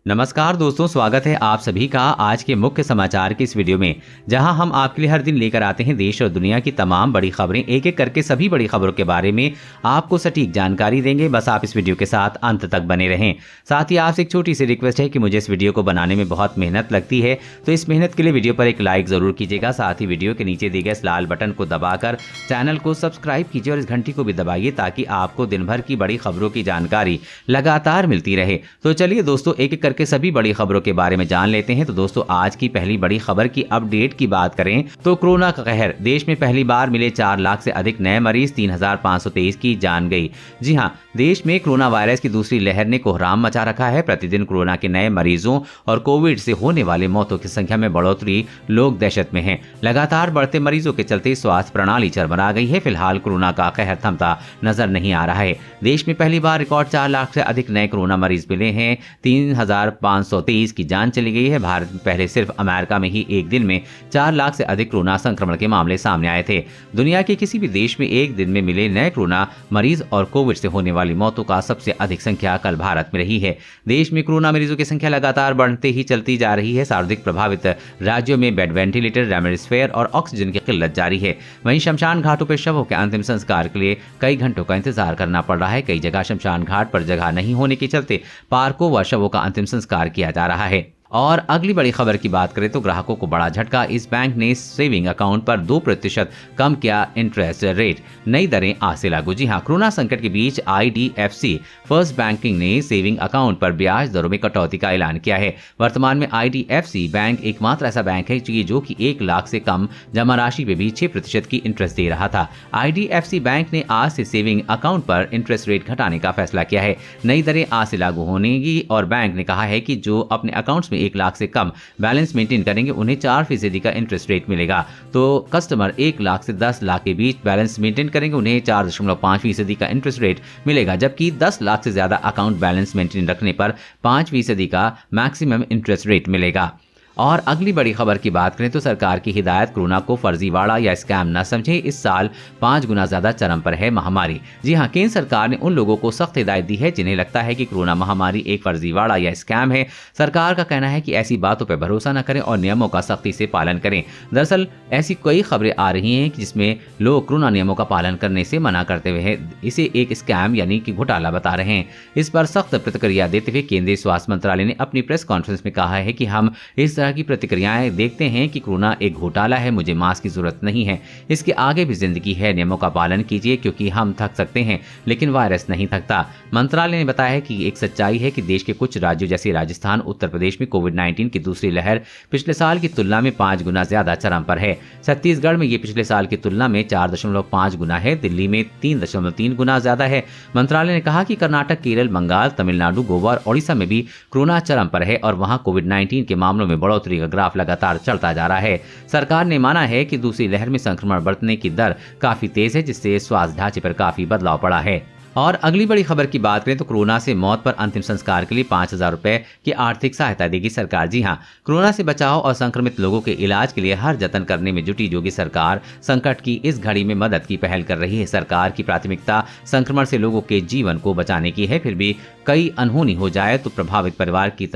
नमस्कार दोस्तों, स्वागत है आप सभी का आज के मुख्य समाचार की इस वीडियो में, जहां हम आपके लिए हर दिन लेकर आते हैं देश और दुनिया की तमाम बड़ी खबरें। एक एक करके सभी बड़ी खबरों के बारे में आपको सटीक जानकारी देंगे। बस आप इस वीडियो के साथ अंत तक बने रहें। साथ ही आपसे एक छोटी सी रिक्वेस्ट है कि मुझे इस वीडियो को बनाने में बहुत मेहनत लगती है, तो इस मेहनत के लिए वीडियो पर एक लाइक जरूर कीजिएगा। साथ ही वीडियो के नीचे दिए गए इस लाल बटन को दबाकर चैनल को सब्सक्राइब कीजिए और इस घंटी को भी दबाइए ताकि आपको दिन भर की बड़ी खबरों की जानकारी लगातार मिलती रहे। तो चलिए दोस्तों, एक एक करके सभी बड़ी खबरों के बारे में जान लेते हैं। तो दोस्तों, आज की पहली बड़ी खबर की अपडेट की बात करें तो कोरोना का कहर, देश में पहली बार मिले 4 लाख से अधिक नए मरीज, 3,523 की जान गई। जी हां, देश में कोरोना वायरस की दूसरी लहर ने कोहराम मचा रखा है। प्रतिदिन कोरोना के नए मरीजों और कोविड से होने वाले मौतों की संख्या में बढ़ोतरी, लोग दहशत में हैं। लगातार बढ़ते मरीजों के चलते स्वास्थ्य प्रणाली चरमरा गई है। फिलहाल कोरोना का कहर थमता नजर नहीं आ रहा है। देश में पहली बार रिकॉर्ड 4 लाख से अधिक नए कोरोना मरीज मिले हैं, 3,523 की जान चली गई है। भारत में पहले सिर्फ अमेरिका में ही एक दिन में 4 लाख से अधिक कोरोना संक्रमण के मामले सामने आए थे। दुनिया के किसी भी देश में एक दिन में मिले नए कोरोना मरीज और कोविड से होने वाली मौतों का सबसे अधिक संख्या कल भारत में रही है। देश में कोरोना मरीजों की संख्या लगातार बढ़ते ही चलती जा रही है। सर्वाधिक प्रभावित राज्यों में बेड, वेंटिलेटर, रेमडेसिविर और ऑक्सीजन की किल्लत जारी है। वहीं शमशान घाटों पर शवों के अंतिम संस्कार के लिए कई घंटों का इंतजार करना पड़ रहा है। कई जगह शमशान घाट पर जगह नहीं होने के चलते पार्कों व शवों का अंतिम संस्कार किया जा रहा है। और अगली बड़ी खबर की बात करें तो ग्राहकों को बड़ा झटका, इस बैंक ने सेविंग अकाउंट पर 2% कम किया इंटरेस्ट रेट, नई दरें आज से लागू। जी हां, कोरोना संकट के बीच IDFC फर्स्ट बैंकिंग ने सेविंग अकाउंट पर ब्याज दरों में कटौती का ऐलान किया है। वर्तमान में IDFC बैंक एकमात्र ऐसा बैंक है जो कि 1 लाख से कम जमा राशि पे भी 6% की इंटरेस्ट दे रहा था। IDFC बैंक ने आज से सेविंग अकाउंट पर इंटरेस्ट रेट घटाने का फैसला किया है। नई दरें आज से लागू होंगी और बैंक ने कहा है कि जो अपने अकाउंट्स 1 लाख से कम बैलेंस मेंटेन करेंगे उन्हें 4% का इंटरेस्ट रेट मिलेगा। तो कस्टमर 1 लाख से 10 लाख के बीच बैलेंस मेंटेन करेंगे उन्हें 4.5% का इंटरेस्ट रेट मिलेगा, जबकि 10 लाख से ज्यादा अकाउंट बैलेंस मेंटेन रखने पर 5% का मैक्सिमम इंटरेस्ट रेट मिलेगा। और अगली बड़ी खबर की बात करें तो सरकार की हिदायत, कोरोना को फर्जीवाड़ा या स्कैम न समझें, इस साल 5 गुना ज्यादा चरम पर है महामारी। जी हां, केंद्र सरकार ने उन लोगों को सख्त हिदायत दी है जिन्हें लगता है कि कोरोना महामारी एक फर्जीवाड़ा या स्कैम है। सरकार का कहना है कि ऐसी बातों पर भरोसा न करें और नियमों का सख्ती से पालन करें। दरअसल ऐसी कई खबरें आ रही हैं जिसमें लोग कोरोना नियमों का पालन करने से मना करते हुए इसे एक स्कैम यानी कि घोटाला बता रहे हैं। इस पर सख्त प्रतिक्रिया देते हुए केंद्रीय स्वास्थ्य मंत्रालय ने अपनी प्रेस कॉन्फ्रेंस में कहा है कि हम इस की प्रतिक्रियाएं देखते हैं कि कोरोना एक घोटाला है, मुझे मास्क की जरूरत नहीं है, इसके आगे भी जिंदगी है, नियमों का पालन कीजिए क्योंकि हम थक सकते हैं लेकिन वायरस नहीं थकता। मंत्रालय ने बताया है कि एक सच्चाई है कि देश के कुछ राज्यों जैसे राजस्थान, उत्तर प्रदेश में कोविड-19 की दूसरी लहर पिछले साल की तुलना में 5 गुना ज्यादा चरम पर है। छत्तीसगढ़ में ये पिछले साल की तुलना में 4.5 गुना है, दिल्ली में 3.3 गुना ज्यादा है। मंत्रालय ने कहा कि कर्नाटक, केरल, बंगाल, तमिलनाडु, गोवा और ओडिशा में भी कोरोना चरम पर है और वहां कोविड-19 के मामलों में बढ़ोतरी का ग्राफ लगातार चढ़ता जा रहा है। सरकार ने माना है कि दूसरी लहर में संक्रमण बढ़ने की दर काफी तेज है, जिससे स्वास्थ्य ढांचे पर काफी बदलाव पड़ा है। और अगली बड़ी खबर की बात करें तो कोरोना से मौत पर अंतिम संस्कार के लिए 5,000 रुपए की आर्थिक सहायता देगी सरकार। जी हां, कोरोना से बचाव और संक्रमित लोगों के इलाज के लिए हर जतन करने में जुटी योगी सरकार संकट की इस घड़ी में मदद की पहल कर रही है। सरकार की प्राथमिकता संक्रमण से लोगों के जीवन को बचाने की है। फिर भी कई अनहोनी हो जाए तो प्रभावित परिवार की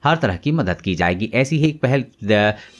हर तरह की मदद की जाएगी। ऐसी ही एक पहल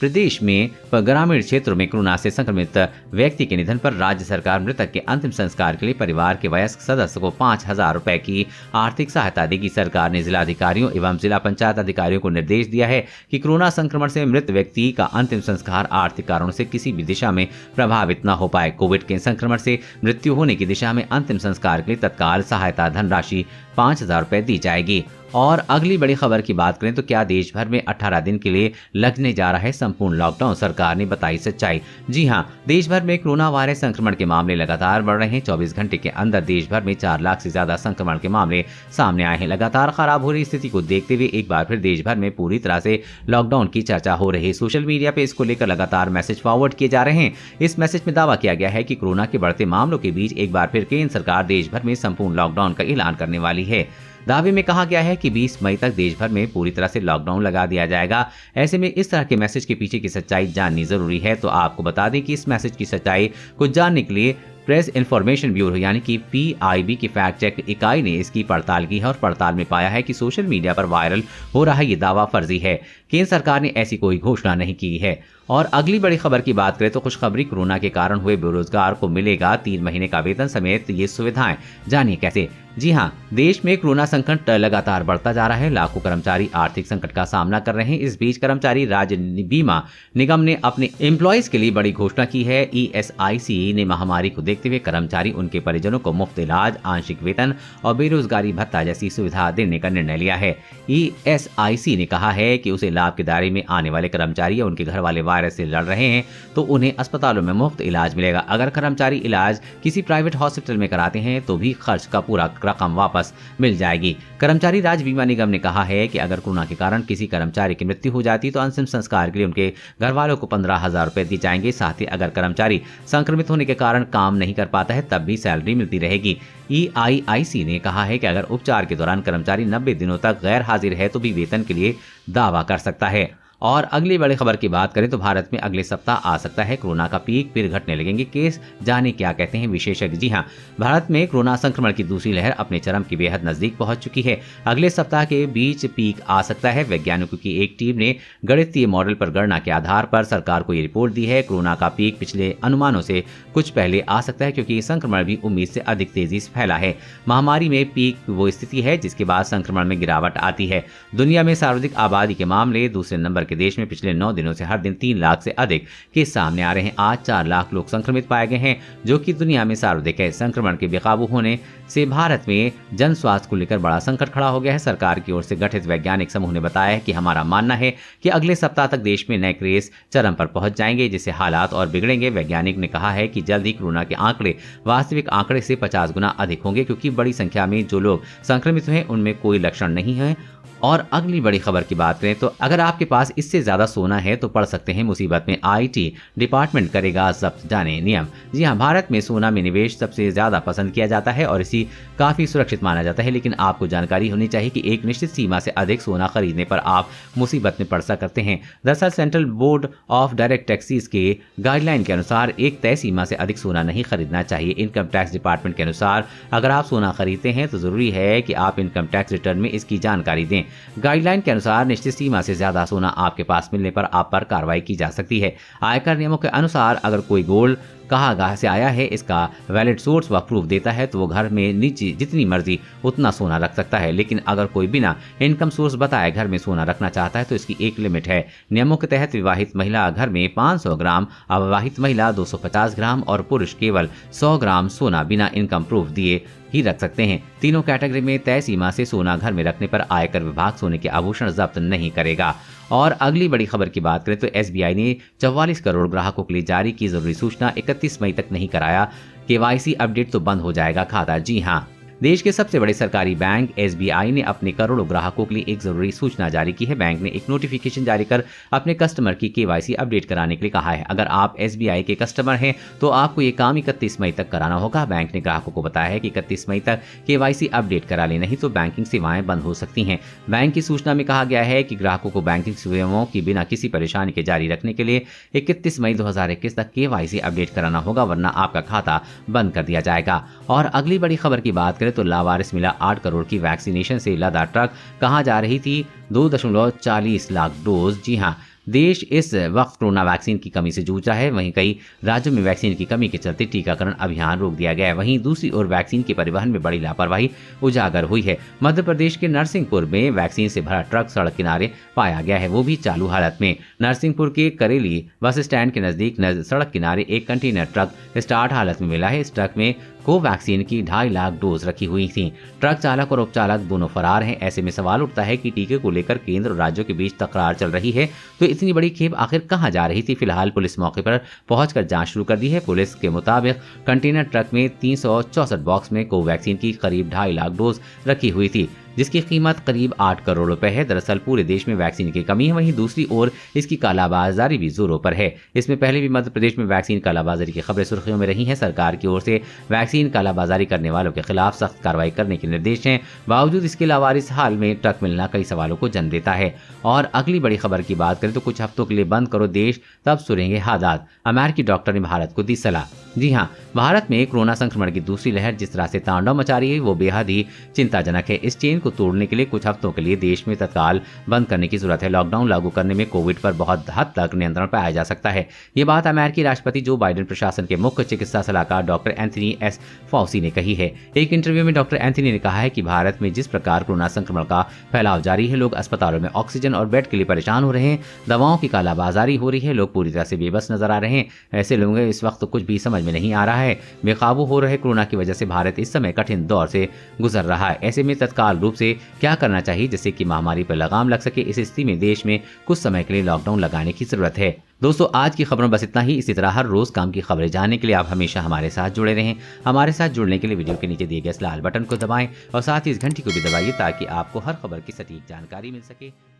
प्रदेश में ग्रामीण क्षेत्रों में कोरोना से संक्रमित व्यक्ति के निधन पर राज्य सरकार मृतक के अंतिम संस्कार के लिए परिवार के वयस्क सदस्य को 5,000 रुपए की आर्थिक सहायता देगी। सरकार ने जिलाधिकारियों एवं जिला पंचायत अधिकारियों को निर्देश दिया है कि कोरोना संक्रमण से मृत व्यक्ति का अंतिम संस्कार आर्थिक कारणों से किसी भी दिशा में प्रभावित न हो पाए। कोविड के संक्रमण से मृत्यु होने की दिशा में अंतिम संस्कार के लिए तत्काल सहायता धनराशि 5,000 रुपए दी जाएगी। और अगली बड़ी खबर की बात करें तो क्या देश भर में 18 दिन के लिए लगने जा रहा है संपूर्ण लॉकडाउन, सरकार ने बताई सच्चाई। जी हां, देश भर में कोरोना वायरस संक्रमण के मामले लगातार बढ़ रहे हैं। 24 घंटे के अंदर देश भर में 4 लाख से ज्यादा संक्रमण के मामले सामने आए हैं। लगातार खराब हो रही स्थिति को देखते हुए एक बार फिर देश भर में पूरी तरह से लॉकडाउन की चर्चा हो रही है। सोशल मीडिया पे इसको लेकर लगातार मैसेज फॉरवर्ड किए जा रहे हैं। इस मैसेज में दावा किया गया है कि कोरोना के बढ़ते मामलों के बीच एक बार फिर केंद्र सरकार देश भर में संपूर्ण लॉकडाउन का ऐलान करने वाली है। दावे में कहा गया है कि 20 मई तक देश भर में पूरी तरह से लॉकडाउन लगा दिया जाएगा। ऐसे में इस तरह के मैसेज के पीछे की सच्चाई जाननी जरूरी है। तो आपको बता दें कि इस मैसेज की सच्चाई को जानने के लिए प्रेस इन्फॉर्मेशन ब्यूरो यानी कि PIB की फैक्ट चेक इकाई ने इसकी पड़ताल की है और पड़ताल में पाया है कि सोशल मीडिया पर वायरल हो रहा ये दावा फर्जी है। केंद्र सरकार ने ऐसी कोई घोषणा नहीं की है। और अगली बड़ी खबर की बात करें तो खुशखबरी, कोरोना के कारण हुए बेरोजगार को मिलेगा 3 महीने का वेतन समेत ये सुविधाएं। जानिए कैसे। जी हां, देश में कोरोना संकट लगातार बढ़ता जा रहा है। लाखों कर्मचारी आर्थिक संकट का सामना कर रहे हैं। इस बीच कर्मचारी राज्य बीमा निगम ने अपने एम्प्लॉयज के लिए बड़ी घोषणा की है। ESIC ने महामारी को देखते हुए कर्मचारी, उनके परिजनों को मुफ्त इलाज, आंशिक वेतन और बेरोजगारी भत्ता जैसी सुविधा देने का निर्णय लिया है। ESIC ने कहा है कि उसे लाभ के दायरे में आने वाले कर्मचारी या उनके घर वाले वायरस से लड़ रहे हैं तो उन्हें अस्पतालों में मुफ्त इलाज मिलेगा। अगर कर्मचारी इलाज किसी प्राइवेट हॉस्पिटल में कराते हैं तो भी खर्च का पूरा रकम वापस मिल जाएगी। कर्मचारी राज्य बीमा निगम ने कहा है कि अगर कोरोना के कारण किसी कर्मचारी की मृत्यु हो जाती तो अंतिम संस्कार के लिए उनके घर वालों को 15,000 रुपए दिए जाएंगे। साथ ही अगर कर्मचारी संक्रमित होने के कारण काम नहीं कर पाता है तब भी सैलरी मिलती रहेगी। EIIC ने कहा है कि अगर उपचार के दौरान कर्मचारी 90 दिनों तक गैर हाजिर है तो भी वेतन के लिए दावा कर सकता है। और अगली बड़ी खबर की बात करें तो भारत में अगले सप्ताह आ सकता है कोरोना का पीक, फिर घटने लगेंगे केस। जाने क्या कहते हैं विशेषज्ञ। जी हां, भारत में कोरोना संक्रमण की दूसरी लहर अपने चरम की बेहद नजदीक पहुंच चुकी है। अगले सप्ताह के बीच पीक आ सकता है। वैज्ञानिकों की एक टीम ने गणितीय मॉडल पर गणना के आधार पर सरकार को ये रिपोर्ट दी है। कोरोना का पीक पिछले अनुमानों से कुछ पहले आ सकता है क्योंकि संक्रमण भी उम्मीद से अधिक तेजी से फैला है। महामारी में पीक वो स्थिति है जिसके बाद संक्रमण में गिरावट आती है। दुनिया में सर्वाधिक आबादी के मामले दूसरे नंबर के देश में पिछले 9 दिनों से हर दिन 3 लाख से अधिक केस सामने आ रहे हैं। आज 4 लाख लोग संक्रमित पाए गए हैं जो कि दुनिया में सर्वाधिक है। संक्रमण के बेकाबू होने से भारत में जन स्वास्थ्य को लेकर बड़ा संकट खड़ा हो गया है। सरकार की ओर से गठित वैज्ञानिक समूह ने बताया है कि हमारा मानना है कि अगले सप्ताह तक देश में नए केस चरम पर पहुंच जाएंगे जिससे हालात और बिगड़ेंगे। वैज्ञानिक ने कहा है कि जल्द ही कोरोना के आंकड़े वास्तविक आंकड़े से 50 गुना अधिक होंगे क्योंकि बड़ी संख्या में जो लोग संक्रमित हुए उनमें कोई लक्षण नहीं है। और अगली बड़ी खबर की बात करें तो अगर आपके पास इससे ज्यादा सोना है तो पड़ सकते हैं मुसीबत में। IT डिपार्टमेंट करेगा जब्त। जाने नियम। जी हां, भारत में सोना में निवेश सबसे ज्यादा पसंद किया जाता है और इसी काफी सुरक्षित माना जाता है। लेकिन आपको जानकारी होनी चाहिए कि एक निश्चित सीमा से अधिक सोना खरीदने पर आप मुसीबत में पड़ सकते हैं। दरअसल central board of direct taxes के गाइडलाइन के अनुसार एक तय सीमा से अधिक सोना नहीं खरीदना चाहिए। इनकम टैक्स डिपार्टमेंट के अनुसार अगर आप सोना खरीदते हैं तो जरूरी है कि आप इनकम टैक्स रिटर्न में इसकी जानकारी दें। गाइडलाइन के अनुसार निश्चित सीमा से ज्यादा सोना आपके पास मिलने पर आप पर कार्रवाई की जा सकती है। आयकर नियमों के अनुसार अगर कोई गोल्ड कहाँ से आया है इसका वैलिड सोर्स व प्रूफ देता है तो वो घर में नीचे जितनी मर्जी उतना सोना रख सकता है। लेकिन अगर कोई बिना इनकम सोर्स बताए घर में सोना रखना चाहता है तो इसकी एक लिमिट है। नियमों के तहत विवाहित महिला घर में 500 ग्राम, अविवाहित महिला 250 ग्राम और पुरुष केवल 100 ग्राम सोना बिना इनकम प्रूफ दिए ही रख सकते हैं। तीनों कैटेगरी में तय सीमा से सोना घर में रखने पर आयकर विभाग सोने के आभूषण जब्त नहीं करेगा। और अगली बड़ी खबर की बात करें तो SBI ने 44 करोड़ ग्राहकों के लिए जारी की जरूरी सूचना। 31 मई तक नहीं कराया KYC अपडेट तो बंद हो जाएगा खाता। जी हां, देश के सबसे बड़े सरकारी बैंक SBI ने अपने करोड़ों ग्राहकों के लिए एक जरूरी सूचना जारी की है। बैंक ने एक नोटिफिकेशन जारी कर अपने कस्टमर की KYC अपडेट कराने के लिए कहा है। अगर आप SBI के कस्टमर हैं तो आपको ये काम 31 मई तक कराना होगा। बैंक ने ग्राहकों को बताया है कि 31 मई तक KYC अपडेट करा ले, नहीं तो बैंकिंग सेवाएं बंद हो सकती हैं। बैंक की सूचना में कहा गया है कि ग्राहकों को बैंकिंग सेवाओं की बिना किसी परेशानी के जारी रखने के लिए 31 मई 2021 तक KYC अपडेट कराना होगा, वरना आपका खाता बंद कर दिया जाएगा। और अगली बड़ी खबर की बात करें तो लावारिस मिला 8 करोड़ की वैक्सीनेशन से लदा ट्रक। कहां जा रही थी 2.40 लाख डोज। जी हां, देश इस वक्त कोरोना वैक्सीन की कमी से जूझ रहा है। वहीं कई राज्यों में वैक्सीन की कमी के चलते टीकाकरण अभियान रोक दिया गया है। वहीं दूसरी ओर वैक्सीन के परिवहन में बड़ी लापरवाही उजागर हुई है। मध्य प्रदेश के नरसिंहपुर में वैक्सीन से भरा ट्रक सड़क किनारे पाया गया है, वो भी चालू हालत में। नरसिंहपुर के करेली बस स्टैंड के नजदीक सड़क किनारे एक कंटेनर ट्रक स्टार्ट हालत में मिला है। इस ट्रक में कोवैक्सीन की 2.5 लाख डोज रखी हुई थी। ट्रक चालक और उपचालक दोनों फरार हैं। ऐसे में सवाल उठता है कि टीके को लेकर केंद्र और राज्यों के बीच तकरार चल रही है तो इतनी बड़ी खेप आखिर कहां जा रही थी। फिलहाल पुलिस मौके पर पहुंचकर जांच शुरू कर दी है। पुलिस के मुताबिक कंटेनर ट्रक में 364 बॉक्स में कोवैक्सीन की करीब 2.5 लाख डोज रखी हुई थी। जिसकी कीमत करीब 8 करोड़ रुपए है। दरअसल पूरे देश में वैक्सीन की कमी है, वहीं दूसरी ओर इसकी कालाबाजारी भी जोरों पर है। इसमें पहले भी मध्य प्रदेश में वैक्सीन कालाबाजारी की खबरें सुर्खियों में रही हैं। सरकार की ओर से वैक्सीन कालाबाजारी करने वालों के खिलाफ सख्त कार्रवाई करने के निर्देश हैं। बावजूद इसके लावारिस हाल में ट्रक मिलना कई सवालों को जन्म देता है। और अगली बड़ी खबर की बात करें तो कुछ हफ्तों के लिए बंद करो देश, तब सुधरेंगे हालात। अमेरिकी डॉक्टर ने भारत को दी सलाह। जी हां, भारत में कोरोना संक्रमण की दूसरी लहर जिस तरह से तांडव मचा रही है वो बेहद ही चिंताजनक है। इस चेन को तोड़ने के लिए कुछ हफ्तों के लिए देश में तत्काल बंद करने की जरूरत है। लॉकडाउन लागू करने में कोविड पर बहुत हद तक नियंत्रण पाया जा सकता है। ये बात अमेरिकी राष्ट्रपति जो बाइडेन प्रशासन के मुख्य चिकित्सा सलाहकार डॉक्टर एंथनी एस फॉसी ने कही है। एक इंटरव्यू में डॉक्टर एंथनी ने कहा है कि भारत में जिस प्रकार कोरोना संक्रमण का फैलाव जारी है, लोग अस्पतालों में ऑक्सीजन और बेड के लिए परेशान हो रहे हैं, दवाओं की कालाबाजारी हो रही है, लोग पूरी तरह से बेबस नजर आ रहे हैं। ऐसे लोगों को इस वक्त कुछ भी समझ में नहीं आ रहा है। बेकाबू हो रहे कोरोना की वजह से भारत इस समय कठिन दौर से गुजर रहा है। ऐसे में तत्काल रूप से क्या करना चाहिए जिससे कि महामारी पर लगाम लग सके? इस स्थिति में देश में कुछ समय के लिए लॉकडाउन लगाने की जरूरत है। दोस्तों, आज की खबरों में बस इतना ही। इसी तरह हर रोज काम की खबरें जानने के लिए आप हमेशा हमारे साथ जुड़े रहें। हमारे साथ जुड़ने के लिए वीडियो के नीचे दिए गए इस लाल बटन को दबाएं और साथ ही इस घंटी को भी दबाइए ताकि आपको हर खबर की सटीक जानकारी मिल सके।